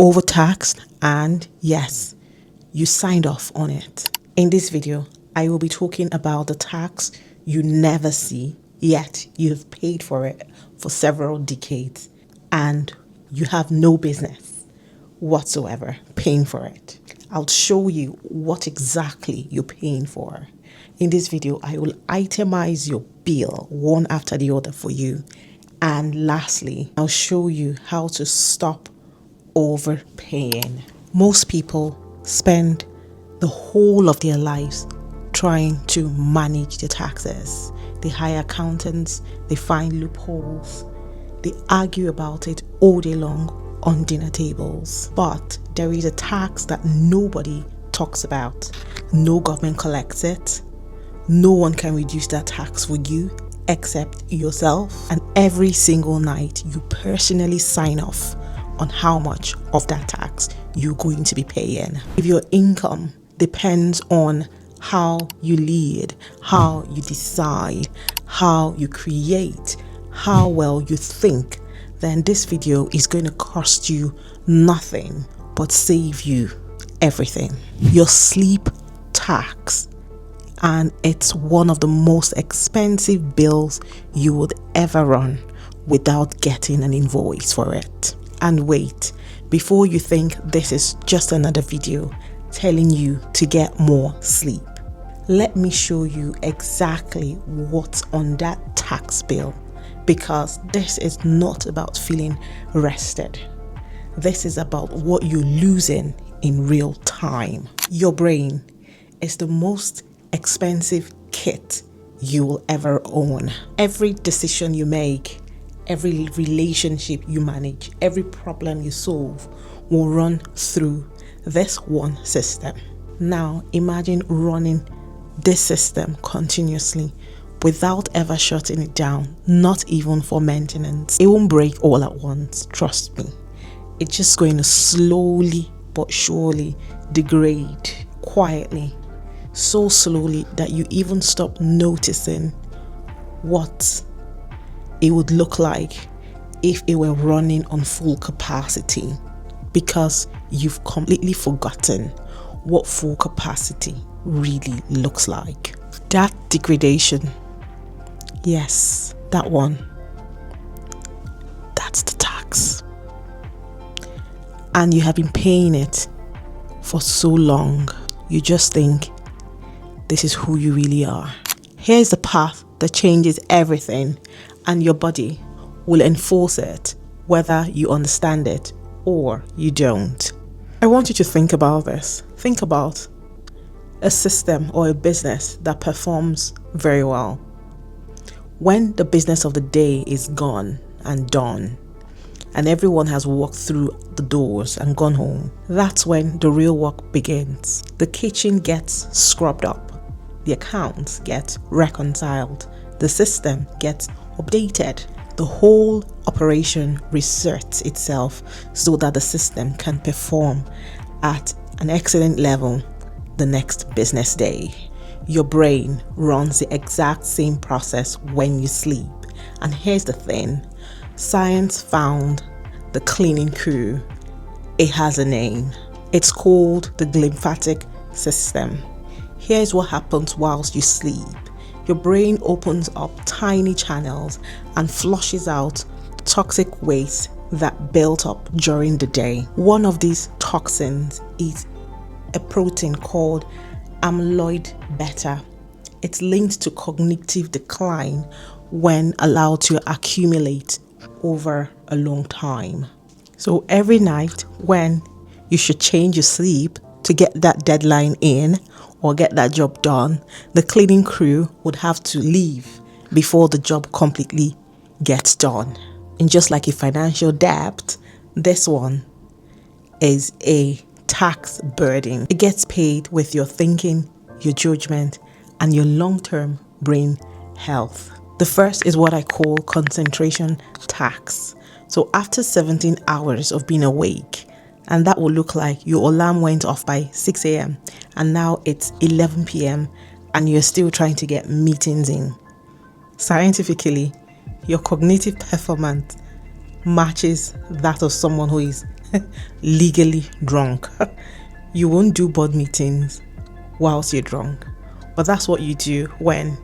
overtaxed, and yes, you signed off on it. In this video, I will be talking about the tax you never see, yet you've paid for it for several decades and you have no business whatsoever paying for it. I'll show you what exactly you're paying for. In this video, I will itemize your bill one after the other for you. And lastly, I'll show you how to stop overpaying. Most people spend the whole of their lives trying to manage the taxes. They hire accountants, they find loopholes, they argue about it all day long on dinner tables. But there is a tax that nobody talks about. No government collects it. No one can reduce that tax for you except yourself. And every single night you personally sign off on how much of that tax you're going to be paying. If your income depends on how you lead, how you decide, how you create, how well you think, then this video is going to cost you nothing but save you everything. Your sleep tax. And it's one of the most expensive bills you would ever run without getting an invoice for it. And wait, before you think this is just another video telling you to get more sleep, let me show you exactly what's on that tax bill, because this is not about feeling rested. This is about what you're losing in real time. Your brain is the most expensive kit you will ever own. Every decision you make, every relationship you manage, every problem you solve will run through this one system. Now imagine running this system continuously without ever shutting it down, not even for maintenance. It won't break all at once, trust me. It's just going to slowly but surely degrade quietly, so slowly that you even stop noticing what it would look like if it were running on full capacity, because you've completely forgotten what full capacity really looks like. That degradation, yes, that one, that's the tax. And you have been paying it for so long, you just think this is who you really are. Here's the path that changes everything, and your body will enforce it whether you understand it or you don't. I want you to think about this. Think about a system or a business that performs very well. When the business of the day is gone and done, and everyone has walked through the doors and gone home, that's when the real work begins. The kitchen gets scrubbed up. The accounts get reconciled, the system gets updated, the whole operation resets itself so that the system can perform at an excellent level the next business day. Your brain runs the exact same process when you sleep. And here's the thing, science found the cleaning crew. It has a name. It's called the glymphatic system. Here's what happens whilst you sleep. Your brain opens up tiny channels and flushes out toxic waste that built up during the day. One of these toxins is a protein called amyloid beta. It's linked to cognitive decline when allowed to accumulate over a long time. So every night when you should change your sleep to get that deadline in or get that job done, the cleaning crew would have to leave before the job completely gets done. And just like a financial debt, this one is a tax burden. It gets paid with your thinking, your judgment, and your long-term brain health. The first is what I call concentration tax. So after 17 hours of being awake, and that will look like your alarm went off by 6 a.m. and now it's 11 p.m. and you're still trying to get meetings in. Scientifically, your cognitive performance matches that of someone who is legally drunk. You won't do board meetings whilst you're drunk, but that's what you do when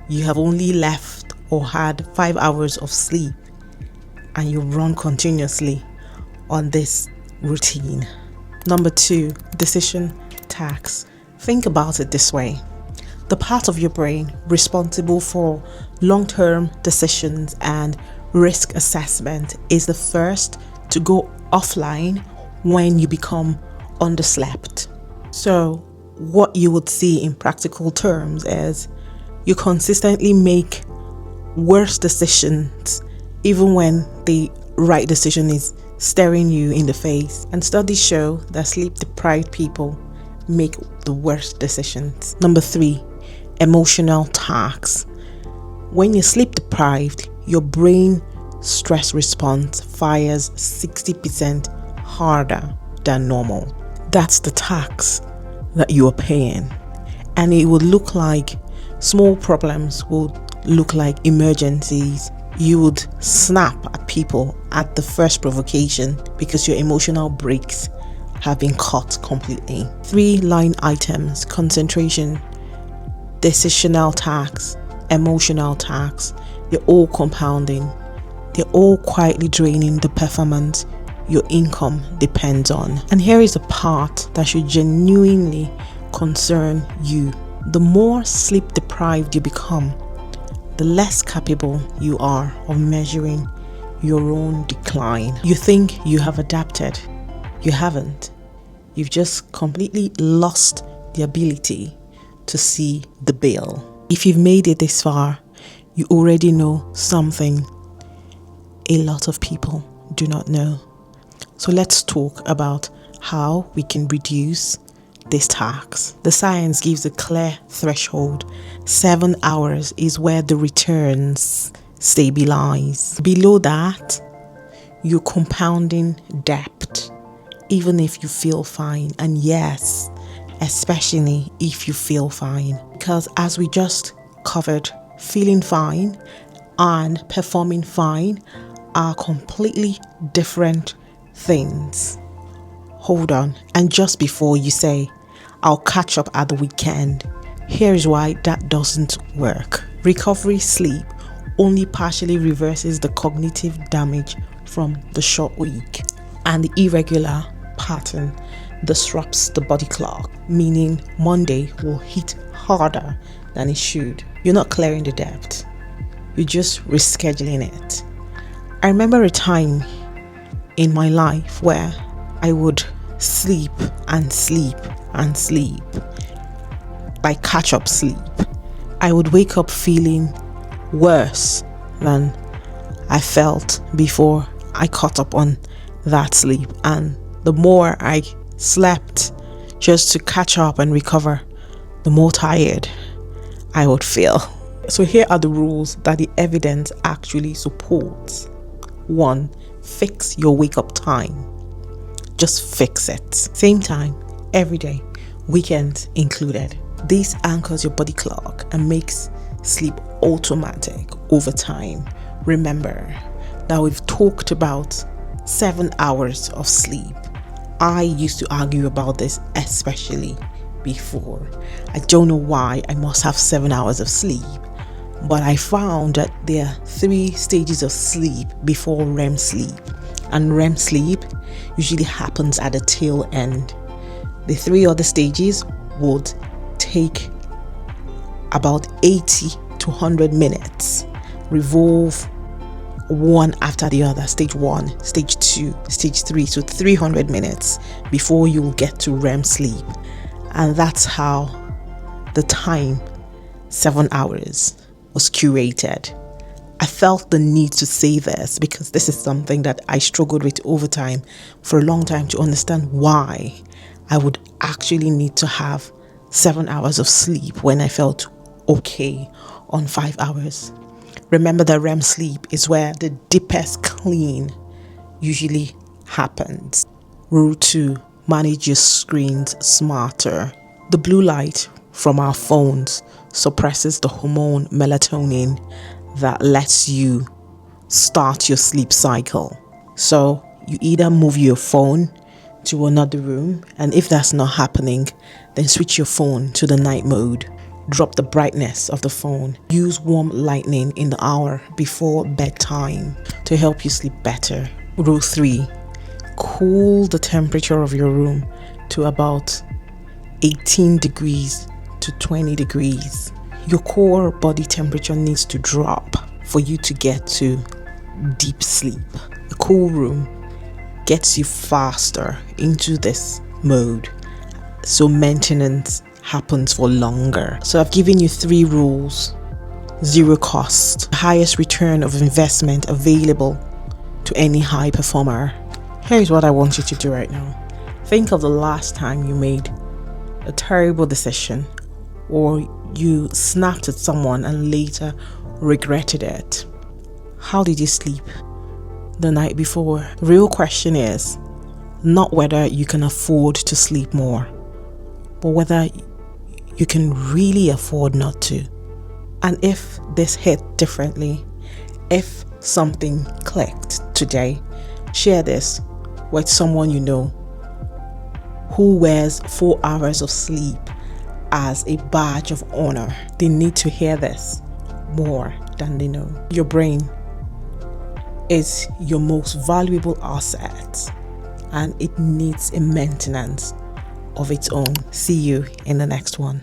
you have only left or had 5 hours of sleep and you run continuously on this routine. Number 2, decision tax. Think about it this way. The part of your brain responsible for long-term decisions and risk assessment is the first to go offline when you become underslept. So what you would see in practical terms is you consistently make worse decisions even when the right decision is staring you in the face. And studies show that sleep deprived people make the worst decisions. Number 3, emotional tax. When you're sleep deprived, your brain stress response fires 60% harder than normal. That's the tax that you are paying, and it would look like small problems would look like emergencies. You would snap at people at the first provocation because your emotional brakes have been cut completely. 3 line items: concentration, decisional tax, emotional tax. They're all compounding. They're all quietly draining the performance your income depends on. And here is the part that should genuinely concern you. The more sleep deprived you become, the less capable you are of measuring your own decline. You think you have adapted. You haven't. You've just completely lost the ability to see the bill. If you've made it this far, you already know something a lot of people do not know. So let's talk about how we can reduce this tax. The science gives a clear threshold. 7 hours is where the returns stabilize. Below that, you're compounding debt, even if you feel fine. And yes, especially if you feel fine. Because as we just covered, feeling fine and performing fine are completely different things. Hold on. And just before you say, I'll catch up at the weekend, here is why that doesn't work. Recovery sleep only partially reverses the cognitive damage from the short week, and the irregular pattern disrupts the body clock, meaning Monday will hit harder than it should. You're not clearing the debt, you're just rescheduling it. I remember a time in my life where I would sleep and sleep and sleep, like catch up sleep. I would wake up feeling worse than I felt before I caught up on that sleep, and the more I slept just to catch up and recover, the more tired I would feel. So here are the rules that the evidence actually supports. 1, fix your wake up time. Just fix it. Same time, every day, weekends included. This anchors your body clock and makes sleep automatic over time. Remember that we've talked about 7 hours of sleep. I used to argue about this, especially before. I don't know why I must have 7 hours of sleep, but I found that there are 3 stages of sleep before REM sleep, and REM sleep usually happens at the tail end. The 3 other stages would take about 80 to 100 minutes, revolve one after the other. Stage 1, stage 2, stage 3, so 300 minutes before you will get to REM sleep. And that's how the time, 7 hours, was curated. I felt the need to say this because this is something that I struggled with over time for a long time, to understand why I would actually need to have 7 hours of sleep when I felt okay on 5 hours. Remember that REM sleep is where the deepest clean usually happens. Rule 2, manage your screens smarter. The blue light from our phones suppresses the hormone melatonin that lets you start your sleep cycle. So you either move your phone to another room, and if that's not happening, then switch your phone to the night mode. Drop the brightness of the phone. Use warm lighting in the hour before bedtime to help you sleep better. Rule 3. Cool the temperature of your room to about 18 degrees to 20 degrees. Your core body temperature needs to drop for you to get to deep sleep. A cool room gets you faster into this mode, so maintenance happens for longer. So I've given you 3 rules. 0 cost, highest return of investment available to any high performer. Here's what I want you to do right now. Think of the last time you made a terrible decision, or you snapped at someone and later regretted it. How did you sleep the night before? The real question is not whether you can afford to sleep more, but whether you can really afford not to. And if this hit differently, if something clicked today, share this with someone you know who wears 4 hours of sleep as a badge of honor. They need to hear this more than they know. Your brain is your most valuable asset, and it needs a maintenance of its own. See you in the next one.